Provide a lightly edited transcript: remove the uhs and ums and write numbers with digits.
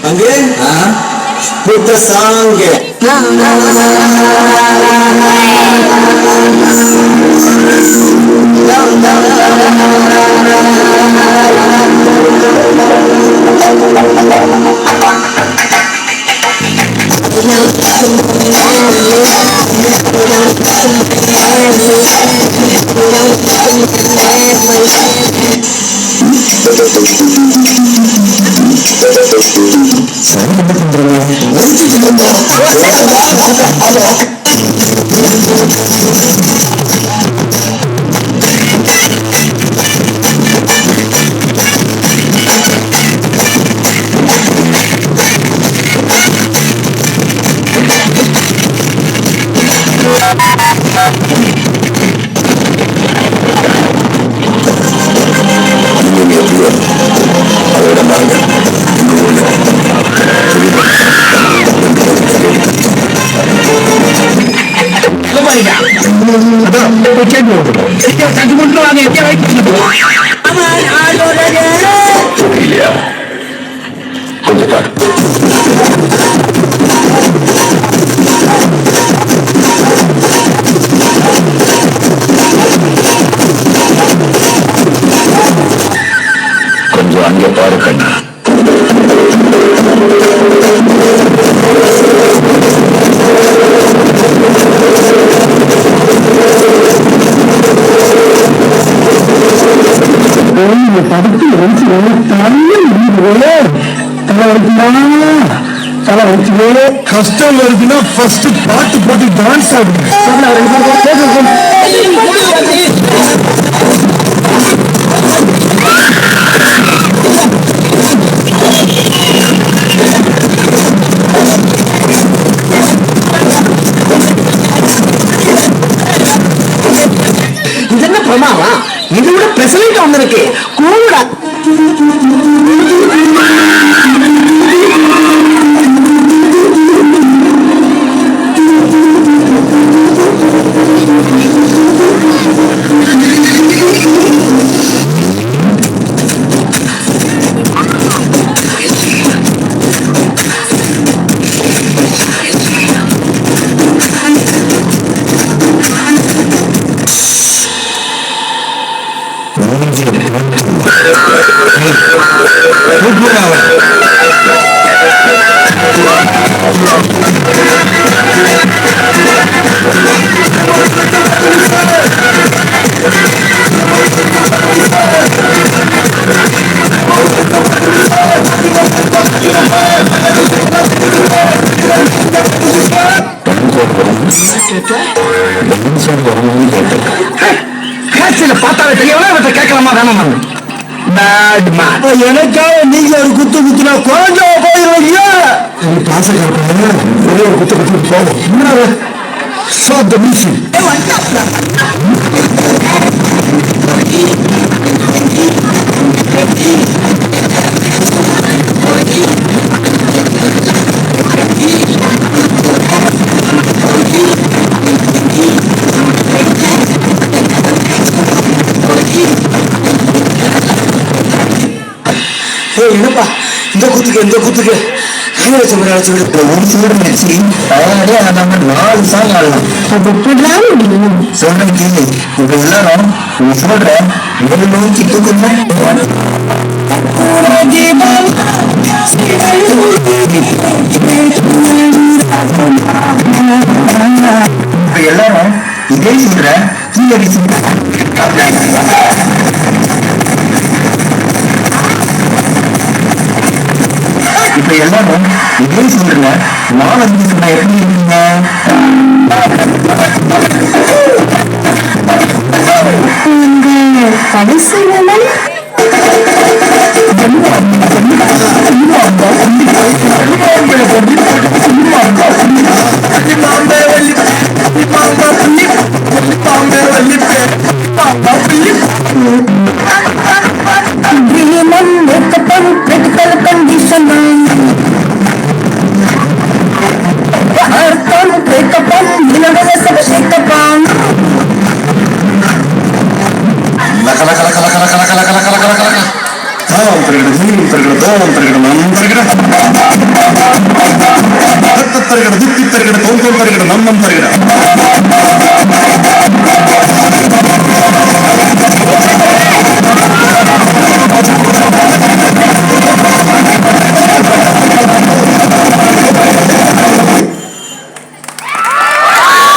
அங்கே புத்த சாங்க கொஞ்சம் அங்கே பாரு கண்ணா. கஷ்டம் வருதுன்னா ஃபர்ஸ்ட் பாட்டு போட்டு டான்ஸ் ஆடுங்க. இது என்ன பிரமாதம்? இது விட பிரசனைக்கு வந்திருக்கு கூட. பார்த்தாலே தெரியவா கேட்கலாமா வேணாமா? எனக்காக நீங்க ஒரு குத்து குத்துனா கொஞ்சம் போயிருவீங்க. பாச ஒரே ஒரு குத்து குத்து போகும். Stop the music. என்னப்பா இந்த குத்துக்கு நாலு சாங் ஆடலாம். சொல்றேன் கேள்வி. இப்ப எல்லாரும் சொல்றேன் நோக்கி தூக்கணும். இப்ப எல்லாரும் இதே சொல்ற இப்ப எல்லாரும் இதே சொல்றீங்க. நான் வந்து சொன்ன எப்படி இருக்கீங்க? நம்ம தருகிறோம்